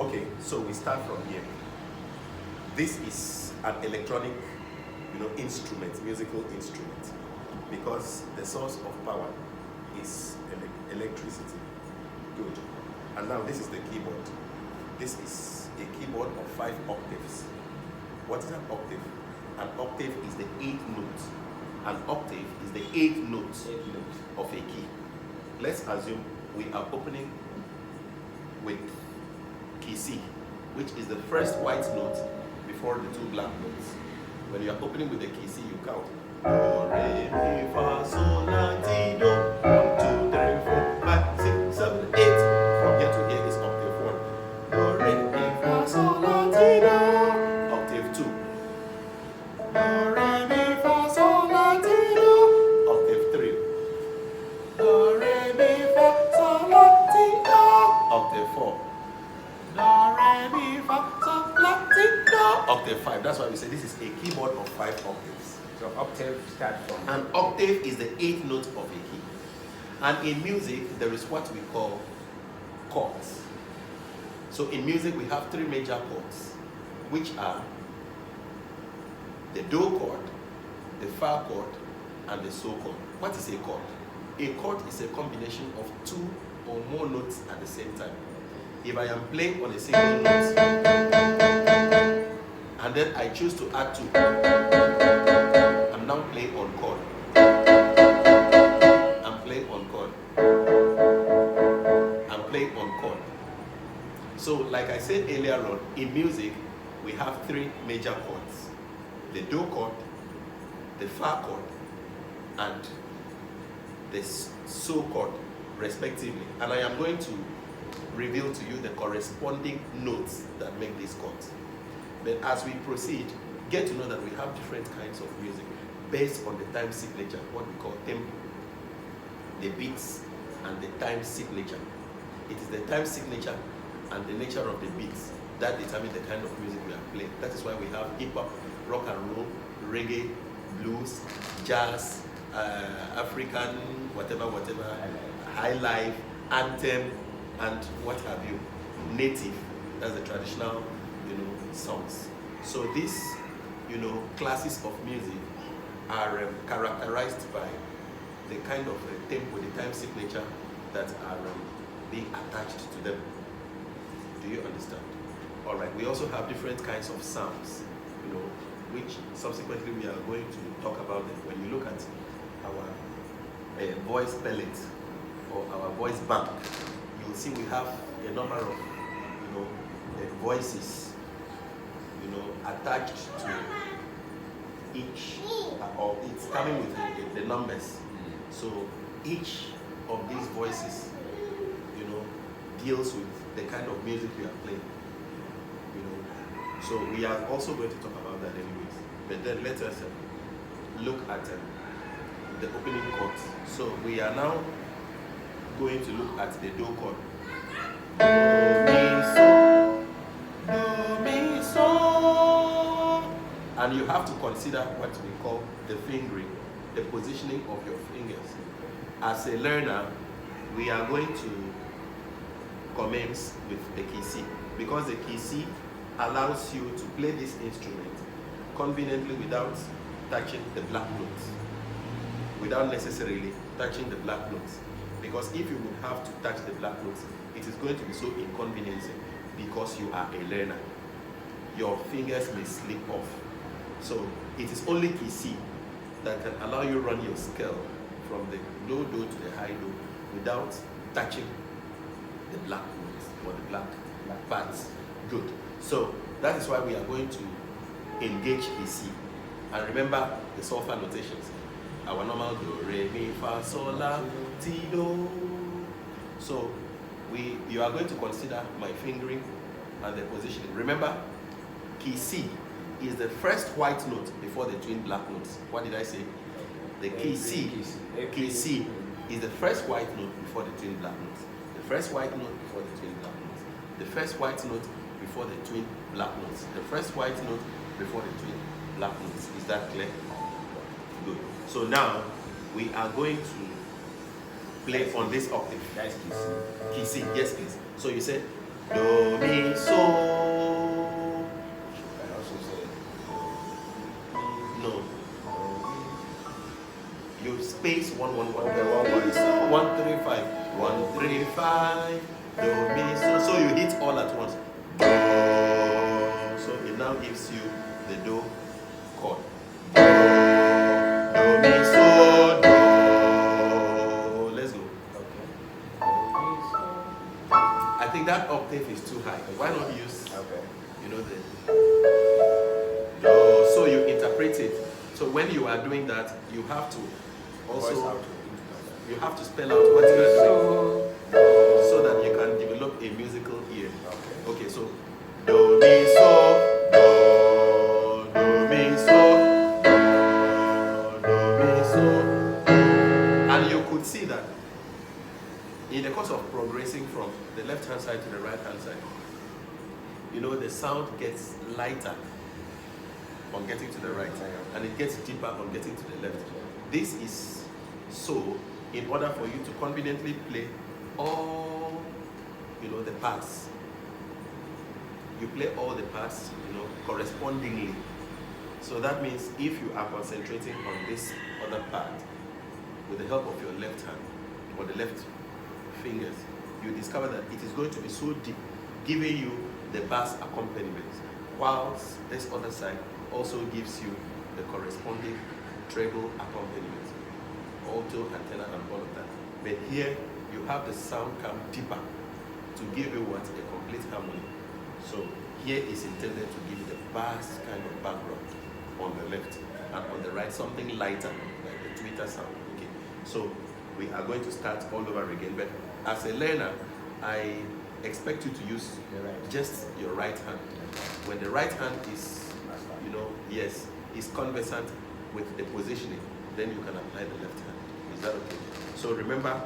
Okay, so we start from here. This is an electronic, instrument, musical instrument, because the source of power is electricity. Good. And now this is the keyboard. This is a keyboard of 5 octaves. What is an octave? An octave is the 8th note. An octave is the 8th note of a key. Let's assume we are opening with key C, which is the first white note before the 2 black notes. When you are opening with the key C, you count. Do, re, mi, fa, sol, la, ti, do. 1, 2, 3, 4, 5, 6, 7, 8. From here to here is octave 1. Do, re, mi, fa, sol, la, ti, do. Octave 2. Do, re, mi, fa, sol, la, ti, do. Octave 3. Do, re, mi, fa, sol, la, ti, do. Octave 4. Do, re, mi, fa, sol, la, ti, do. Octave 5. That's why we say this is a keyboard of 5 octaves. So octave starts from... An octave is the 8th note of a key. And in music, there is what we call chords. So in music, we have 3 major chords, which are the do chord, the fa chord, and the so chord. What is a chord? A chord is a combination of 2 or more notes at the same time. If I am playing on a single note, and then I choose to add 2, I'm now playing on chord. I'm playing on chord. I'm playing on chord. So, like I said earlier on, in music, we have 3 major chords: the do chord, the fa chord, and the so chord, respectively. And I am going to reveal to you the corresponding notes that make these chords. But as we proceed, get to know that we have different kinds of music based on the time signature, what we call tempo, the beats, and the time signature. It is the time signature and the nature of the beats that determine the kind of music we are playing. That is why we have hip-hop, rock and roll, reggae, blues, jazz, African, whatever, high life, anthem, and what have you, native, that's the traditional, songs. So these, classes of music are characterized by the kind of tempo, the time signature that are being attached to them. Do you understand? All right. We also have different kinds of sounds, which subsequently we are going to talk about them. When you look at our voice pellet or our voice bank, you'll see we have a number of, voices, attached to each, or it's coming with the numbers. So each of these voices, deals with the kind of music we are playing. So we are also going to talk about that anyways. But then let us look at the opening chords. So we are now going to look at the do chord. Do, mi, so. Do, mi, so. And you have to consider what we call the fingering, the positioning of your fingers. As a learner, we are going to commence with the key C, because the key C allows you to play this instrument conveniently without touching the black notes, without necessarily touching the black notes. Because if you would have to touch the black notes, it is going to be so inconveniencing, because you are a learner. Your fingers may slip off. So it is only key C that can allow you run your scale from the low do to the high do without touching the black notes or the black parts. Good. So that is why we are going to engage key C. And remember the solfa notations. Our normal do, re, mi, fa, sol, la, ti, do. So you are going to consider my fingering and the positioning. Remember, key C is the first white note before the twin black notes. What did I say? The key C. Key C is the first white note before the twin black notes. The first white note before the twin black notes. The first white note before the twin black notes. The first white note before the twin black notes. Is that clear? Good. So now we are going to play on this octave. That's key C. Key C, yes please. So you said do, mi, so. And also say No. You space 1 1 1 Okay, 1 1 so 1 3 5 1 3 5 do, mi, so. So you hit all at once. Do. So it now gives you the do chord. Do, mi, so, do. Let's go. okay. I think that octave is too high. Why not use, Okay. you know, the do? So you interpret it. So when you are doing that, you have to Voice also, out to you have to spell out what you are doing so, so that you can develop a musical ear. okay. Okay, so do, mi, so, do, mi, so, do, mi, so. And you could see that in the course of progressing from the left hand side to the right hand side, you know, the sound gets lighter on getting to the right and it gets deeper on getting to the left. This is so in order for you to conveniently play all, you know, the parts. You play all the parts, you know, correspondingly. So that means if you are concentrating on this other part with the help of your left hand or the left fingers, you discover that it is going to be so deep, giving you the bass accompaniment, whilst this other side also gives you the corresponding treble accompaniment, alto, antenna, and all of that. But here you have the sound come deeper to give you what? A complete harmony. So here is intended to give you the bass kind of background on the left, and on the right something lighter like the tweeter sound. Okay, so we are going to start all over again, but as a learner I expect you to use just your right hand. When the right hand is, you know, yes, is conversant with the positioning, then you can apply the left hand. Is that okay? So remember,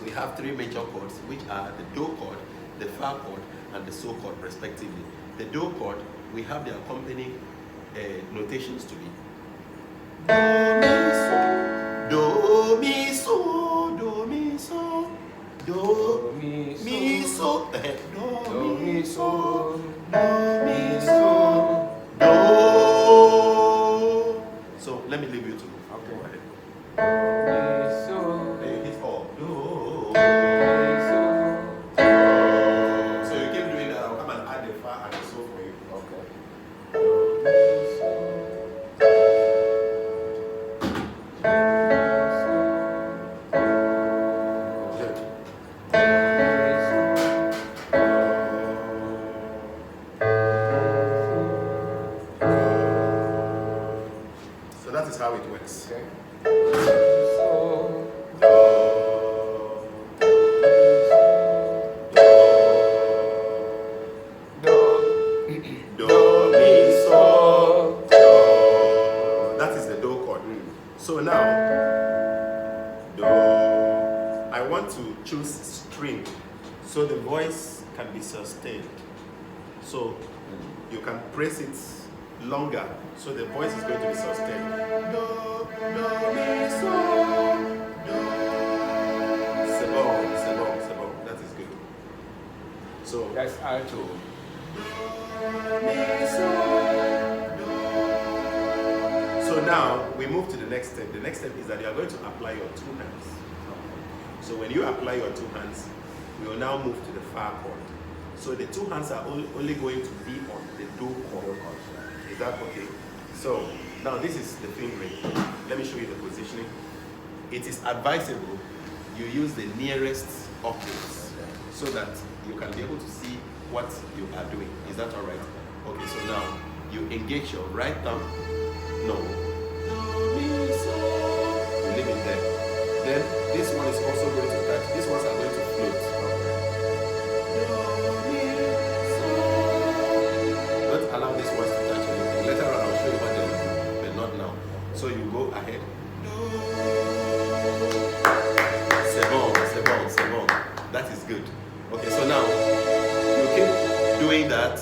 we have 3 major chords, which are the do chord, the fa chord, and the so chord respectively. The do chord, we have the accompanying notations to be do, mi, so, do, mi, so, do, mi, so, do, mi, so, do, mi, so, do. So let me leave you to Okay. go ahead. So, Then you hit all. Do. so, So you keep doing that. I'll come and add the fa and the so for you. okay. Good. So that is how it works. Okay. Do, mi, so, do. That is the do chord. So now, do. I want to choose string so the voice can be sustained. So you can press it longer so the voice is going to be sustained. Do, mi, so, do. C'est bon, c'est bon, c'est bon. That is good. So That's alto. So now we move to the next step. The next step is that you are going to apply your 2 hands. So when you apply your 2 hands, we will now move to the fa chord. So the 2 hands are only going to be on the do chord. Is that okay? So now this is the fingering. Let me show you the positioning. It is advisable you use the nearest octaves so that you can be able to see what you are doing. Is that all right? Okay, so now you engage your right thumb. No. You leave it there. Then this one is also going to touch. These ones are going to float. Don't allow these ones to touch anything. Later on I'll show you what they'll do, but not now. So you go ahead. C'est bon, c'est bon, c'est bon. That is good. Okay, so now you keep doing that,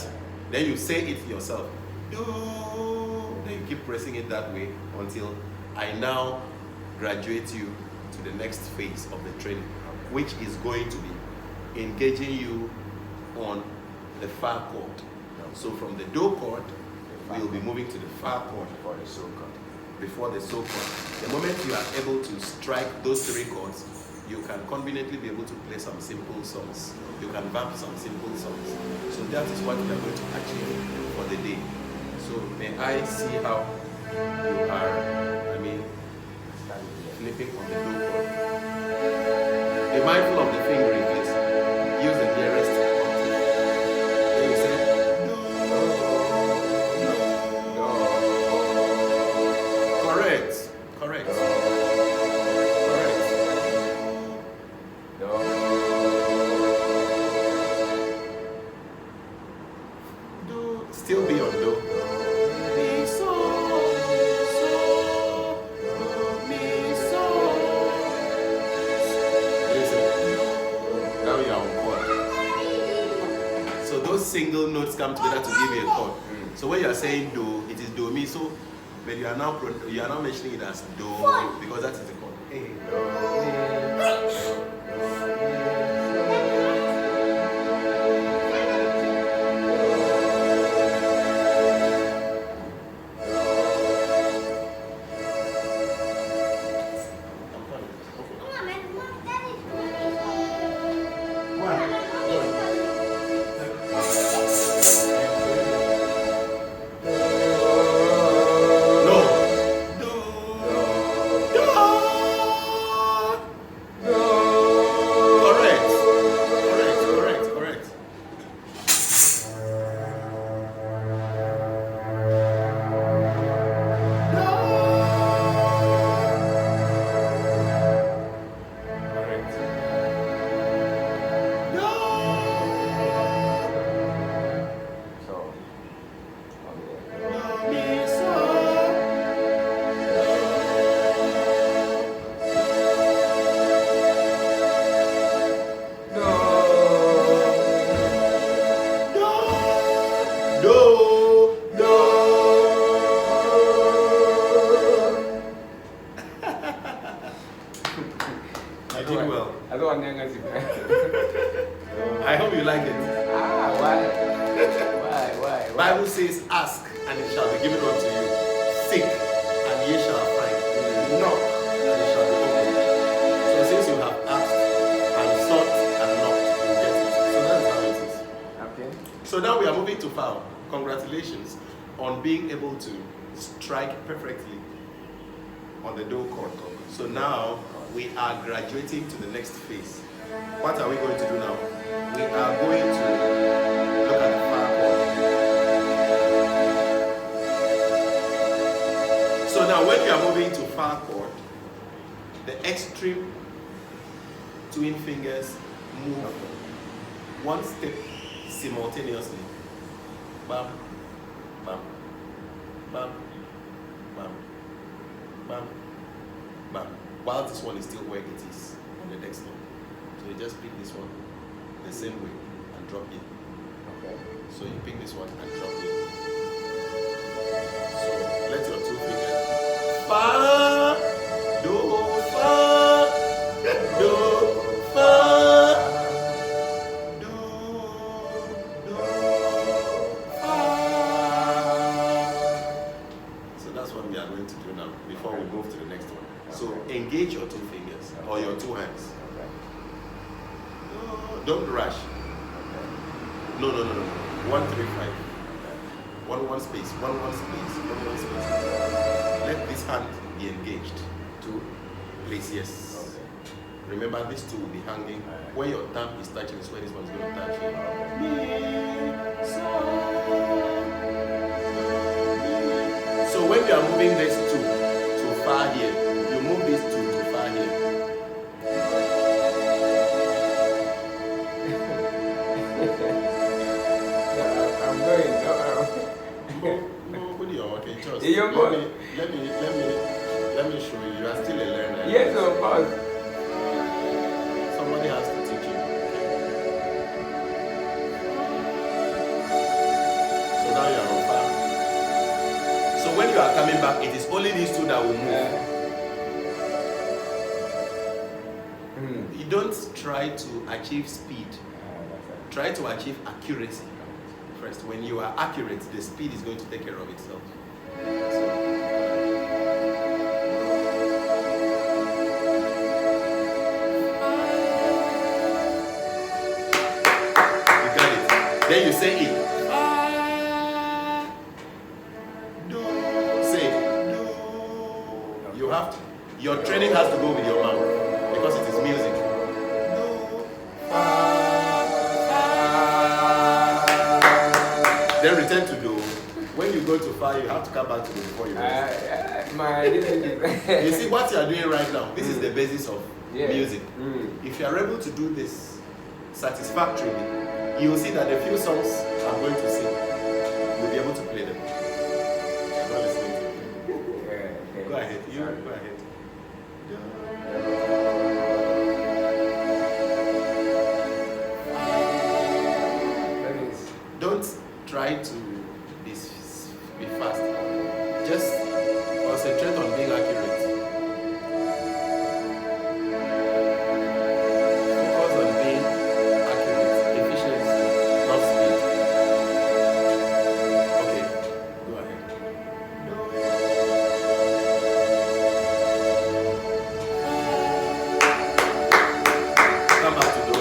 then you say it yourself. Then you keep pressing it that way until I now graduate you to the next phase of the training, which is going to be engaging you on the far chord. So from the do chord, we will be moving to the far chord For the so chord. before the so chord. The moment you are able to strike those three chords, you can conveniently be able to play some simple songs. You can vamp some simple songs. So that is what we are going to achieve for the day. So may I see how you are, flipping on the do chord. Be mindful of the fingering, please. Use the nearest octave. Then you say, correct. Still be on do. Mi, so, do, mi, so. Listen. Now you are on chord. So those single notes come together to give you a chord. So when you are saying do, it is do, mi, so. But you are now mentioning it as do because that is the chord. Hey. I did well. I hope you like it. Why? Bible says, ask and it shall be given unto you. Seek and ye shall find. Knock and it shall be opened. So since you have asked and sought and knocked, you get it. So that's how it is. Okay. So now we are moving to foul. Congratulations on being able to strike perfectly on the do chord. So now we are graduating to the next phase. What are we going to do now? We are going to look at the far chord. So now when you are moving to far chord, the extreme twin fingers move one step simultaneously. Bam, bam, bam, bam, bam, bam. While this one is still where it is on the next one. So you just pick this one the same way and drop it. Okay. So you pick this one and drop it. So let your two fingers fa, do, fa, do, fa, do, fa. So that's what we are going to do now before we move to the next one. So engage your two fingers or your two hands. Don't rush. No. 1, 3, 5. 1 space. 1 space. 1 space. Let this hand be engaged. 2, please, yes. Okay. Remember, these two will be hanging. Where your thumb is touching is where this one is going to touch. So when you are moving these two to far here, you move these two to far here. I'm going. Let me show you. You are still a learner. Yes, of course. Somebody has to teach you. So now you are on far. So when you are coming back, it is only these two that will move. You don't try to achieve speed. Try to achieve accuracy first. When you are accurate, the speed is going to take care of itself. You got it. Then you say it. Your training has to go with your mouth because it is music. Then return to do. When you go to fa, you have to come back to do before you You see what you are doing right now? This is the basis of music. If you are able to do this satisfactorily, you will see that the few songs I'm going to sing, you'll be able to play them. I'm not listening to you. Go ahead. You go ahead. Don't try to be fast. Just concentrate on being accurate. Focus on being accurate, efficiency, not speed. Okay, go ahead. Come back to do.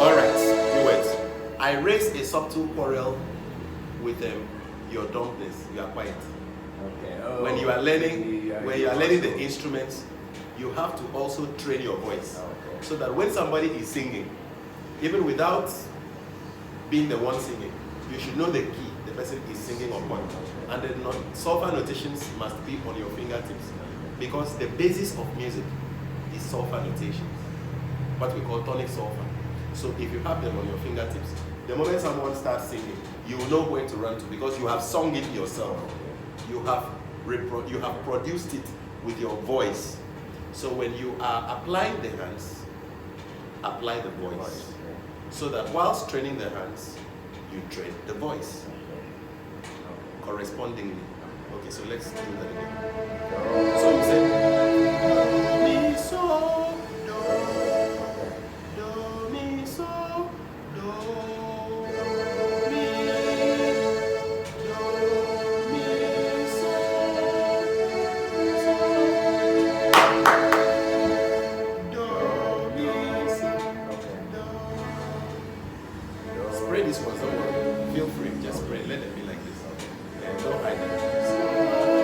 All right, duet. I raise a subtle quarrel with your dumplings. You are quiet. Okay. When you are learning, the instruments, you have to also train your voice, so that when somebody is singing, even without being the one singing, you should know the key the person is singing upon, and the solfa notations must be on your fingertips, because the basis of music is solfa notations, what we call tonic solfa. So if you have them on your fingertips, the moment someone starts singing, you will know where to run to, because you have sung it yourself. You have produced it with your voice. So when you are applying the hands, apply the voice. So that whilst training the hands, you train the voice correspondingly. Okay, so let's do that again. So you say, do, mi, so, do, mi, so, do, mi, so, do, mi, so, do. Spray this one, don't worry. Feel free, just spray. Let it be like this. And don't hide it.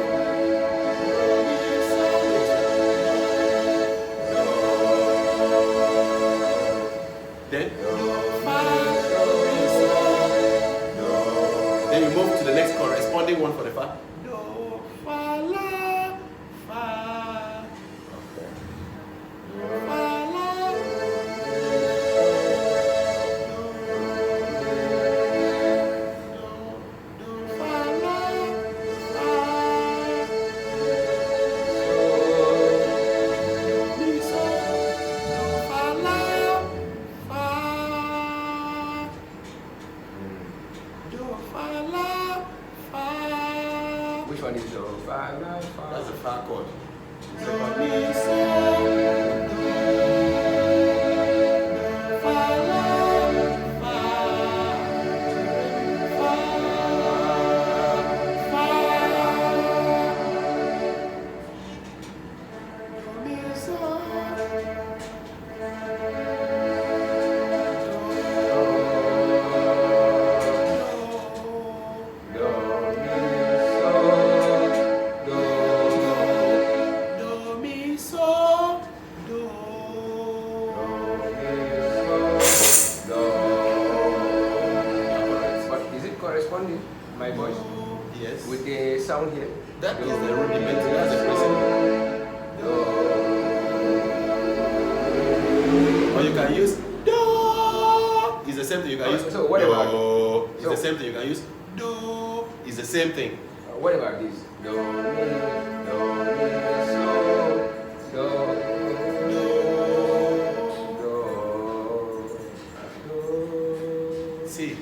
Then you move to the next corresponding one for the fa. Do, fa, la, fa. Do, fa, la. Do, fa, la, fa. Do, mi, so. Do, fa, la, fa. Do, fa, la, fa. Which one is the fa, la, fa? That's the fa chord. So, Mi, so, do, fa, la, fa, fa, fa, do, mi, so, do, mi, so, do, do, mi, so, do. do. But is it corresponding, my voice, Yes. with the sound here? That is the rudiment, that's the principle. Or you can use do. It's the same thing. You can use So what about- do. It's so- the same thing. You can use do. It's the same thing. What about this? Do, mi, so, do, do. See,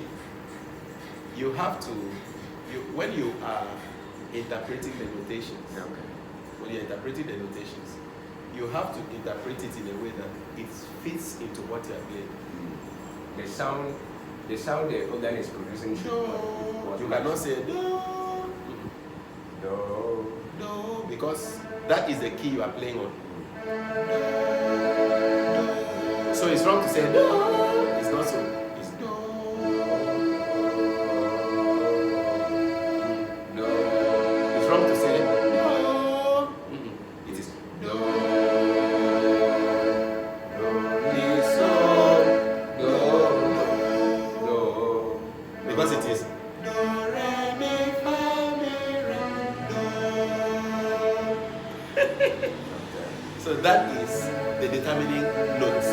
you have to. When you are interpreting the notations, Okay. when you're interpreting the notations, you have to interpret it in a way that it fits into what you are playing. The sound the organ is producing should You cannot say do, do, because that is the key you are playing on. So it's wrong to say do. It's not so. It's do. It's wrong to say do. It is do. Mi, so, do. Because it is do, re, mi, fa, mi, re, do. So that is the determining notes.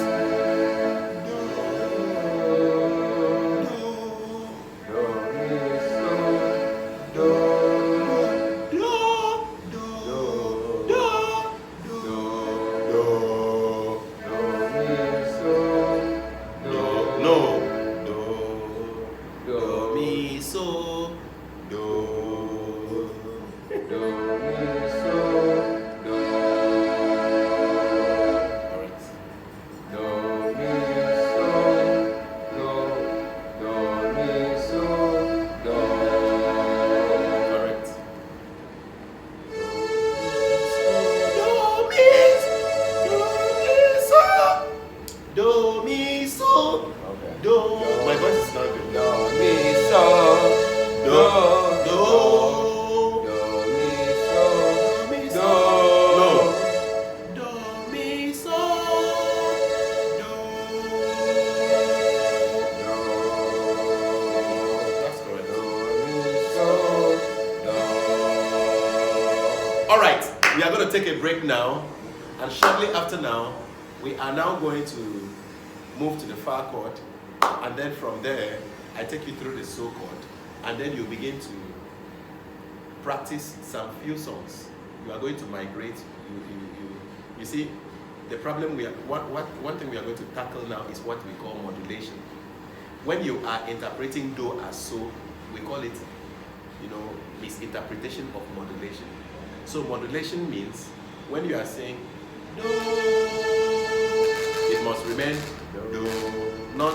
Take a break now, and shortly after now, we are now going to move to the far chord, and then from there, I take you through the so chord, and then you begin to practice some few songs. You are going to migrate. You see, the problem one thing we are going to tackle now is what we call modulation. When you are interpreting do as so, we call it, misinterpretation of modulation. So modulation means when you are saying do, it must remain do, not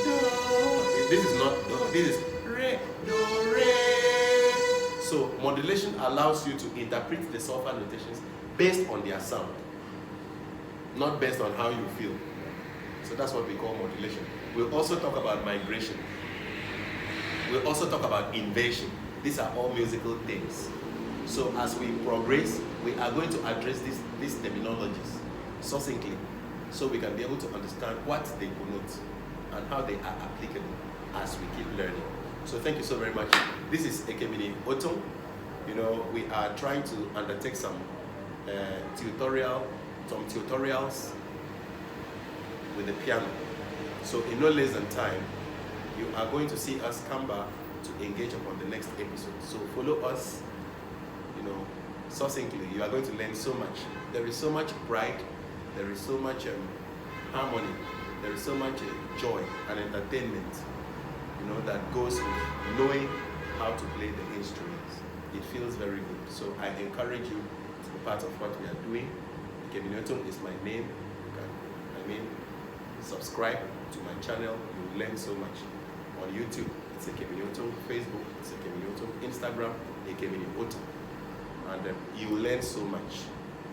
do. This is not do, this is re, do, re. So modulation allows you to interpret the solfa notations based on their sound, not based on how you feel. So that's what we call modulation. We'll also talk about migration. We'll also talk about invasion. These are all musical things. So as we progress, we are going to address these terminologies succinctly, so we can be able to understand what they connote and how they are applicable as we keep learning. So thank you so very much. This is Ekemini Otung. We are trying to undertake some tutorials with the piano. So in no less than time, you are going to see us come back to engage upon the next episode. So follow us. Succinctly, you are going to learn so much. There is so much pride, there is so much harmony, there is so much joy and entertainment, that goes with knowing how to play the instruments. It feels very good. So I encourage you to be part of what we are doing. Ekemini Otung is my name. You can, subscribe to my channel. You will learn so much. On YouTube, it's Ekemini Otung. Facebook, it's Ekemini Otung. Instagram, Ekemini Otung. And you will learn so much.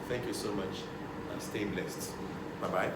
Thank you so much, and stay blessed. Bye-bye.